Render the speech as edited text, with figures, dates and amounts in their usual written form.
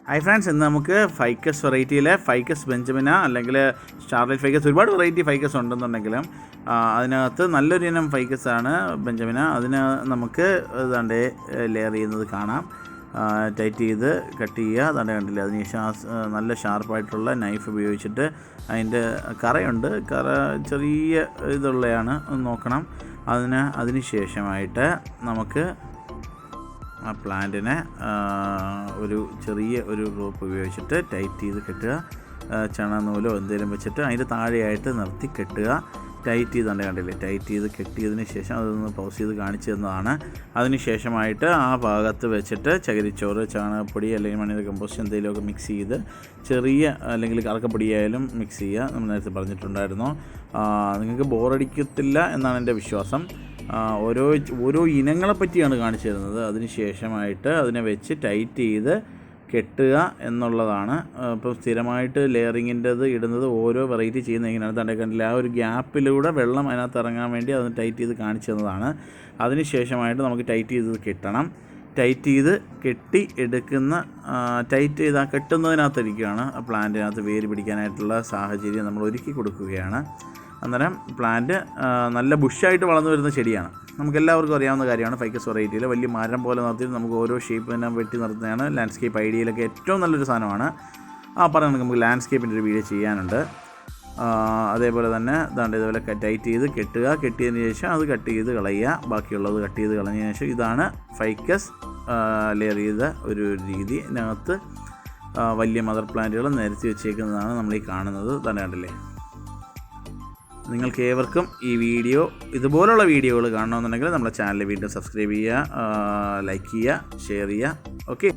Hi friends, ഇന്ന് നമുക്ക് ficus വെറൈറ്റിയിലെ ficus ബെഞ്ചമിന അല്ലെങ്കിൽ സ്റ്റാർലൈറ്റ് ഫൈക്കസ്, ഒരുപാട് വെറൈറ്റി ഫൈക്കസ് ഉണ്ടെന്നുണ്ടെങ്കിലും അതിനകത്ത് നല്ലൊരു ഇനം ഫൈക്കസാണ് ബെഞ്ചമിന. അതിന് നമുക്ക് ഏതാണ്ട് ലെയർ ചെയ്യുന്നത് കാണാം. ടൈറ്റ് ചെയ്ത് കട്ട് ചെയ്യുക, അതാണ്ട് കണ്ടില്ല. അതിന് നല്ല ഷാർപ്പായിട്ടുള്ള നൈഫ് ഉപയോഗിച്ചിട്ട് അതിൻ്റെ കറയുണ്ട്, കറ ചെറിയ ഇതുള്ളതാണ്, നോക്കണം. അതിന് ശേഷമായിട്ട് നമുക്ക് ആ പ്ലാന്റിനെ ഒരു ചെറിയ ഒരു റോപ്പ് ഉപയോഗിച്ചിട്ട് ടൈറ്റ് ചെയ്ത് കെട്ടുക. ചണനൂലോ എന്തെങ്കിലും വെച്ചിട്ട് അതിൻ്റെ താഴെയായിട്ട് നിർത്തി കെട്ടുക. ടൈറ്റ് ചെയ്തുകൊണ്ട് കണ്ടില്ലേ, ടൈറ്റ് ചെയ്ത് കെട്ടിയതിന് ശേഷം അതൊന്ന് പൗസ് ചെയ്ത് കാണിച്ചു തന്നതാണ്. അതിന് ശേഷമായിട്ട് ആ ഭാഗത്ത് വെച്ചിട്ട് ചകിരിച്ചോറ്, ചാണകപ്പൊടി അല്ലെങ്കിൽ മണ്ണിര കമ്പോസ്റ്റ് എന്തെങ്കിലുമൊക്കെ മിക്സ് ചെയ്ത് ചെറിയ അല്ലെങ്കിൽ കറക്കപ്പൊടിയായാലും മിക്സ് ചെയ്യുക. നമ്മൾ നേരത്തെ പറഞ്ഞിട്ടുണ്ടായിരുന്നു. നിങ്ങൾക്ക് ബോറടിക്കത്തില്ല എന്നാണ് എൻ്റെ വിശ്വാസം. ഓരോ ഇനങ്ങളെ പറ്റിയാണ് കാണിച്ചു തരുന്നത്. അതിന് ശേഷമായിട്ട് അതിനെ വെച്ച് ടൈറ്റ് ചെയ്ത് കെട്ടുക എന്നുള്ളതാണ്. ഇപ്പോൾ സ്ഥിരമായിട്ട് ലെയറിങ്ങിൻ്റെത് ഇടുന്നത് ഓരോ വെറൈറ്റി ചെയ്യുന്ന എങ്ങനെയാണ് തണ്ടേ കണ്ടില്ല. ആ ഒരു ഗ്യാപ്പിലൂടെ വെള്ളം അതിനകത്ത് ഇറങ്ങാൻ വേണ്ടി അത് ടൈറ്റ് ചെയ്ത് കാണിച്ചു തന്നതാണ്. അതിന് ശേഷമായിട്ട് നമുക്ക് ടൈറ്റ് ചെയ്ത് കെട്ടണം. ടൈറ്റ് ചെയ്ത് കെട്ടി എടുക്കുന്ന ടൈറ്റ് ചെയ്ത് ആ കെട്ടുന്നതിനകത്തിരിക്കുകയാണ് ആ പ്ലാന്റിനകത്ത് വേര് പിടിക്കാനായിട്ടുള്ള സാഹചര്യം നമ്മൾ ഒരുക്കി കൊടുക്കുകയാണ്. അന്നേരം പ്ലാന്റ് നല്ല ബുഷായിട്ട് വളർന്നു വരുന്ന ചെടിയാണ്. നമുക്കെല്ലാവർക്കും അറിയാവുന്ന കാര്യമാണ്. ഫൈക്കസ് വെറൈറ്റിയിൽ വലിയ മരം പോലെ നിർത്തിയിട്ട് നമുക്ക് ഓരോ ഷേപ്പ് തന്നെ വെട്ടി നിർത്തുന്നതാണ്. ലാൻഡ്സ്കേപ്പ് ഐഡിയയിലൊക്കെ ഏറ്റവും നല്ലൊരു സാധനമാണ്. പറയുന്നത് നമുക്ക് ലാൻഡ്സ്കേപ്പിൻ്റെ ഒരു വീഡിയോ ചെയ്യാനുണ്ട്. അതേപോലെ തന്നെ ഇതുപോലെ ടൈറ്റ് ചെയ്ത് കെട്ടുക. കെട്ടിയതിന് ശേഷം അത് കട്ട് ചെയ്ത് കളയുക. ബാക്കിയുള്ളത് കട്ട് ചെയ്ത് കളഞ്ഞതിന് ശേഷം ഇതാണ് ഫൈക്കസ് ലെയർ ചെയ്ത ഒരു രീതി. ഇതിനകത്ത് വലിയ മദർ പ്ലാന്റുകൾ നിരത്തി വെച്ചേക്കുന്നതാണ് നമ്മൾ ഈ കാണുന്നത്. തന്നെ കണ്ടില്ലേ. നിങ്ങൾക്ക് ഏവർക്കും ഈ വീഡിയോ, ഇതുപോലുള്ള വീഡിയോകൾ കാണണമെന്നുണ്ടെങ്കിൽ നമ്മുടെ ചാനൽ വീണ്ടും സബ്സ്ക്രൈബ് ചെയ്യുക, ലൈക്ക് ചെയ്യുക, ഷെയർ ചെയ്യുക. ഓക്കെ.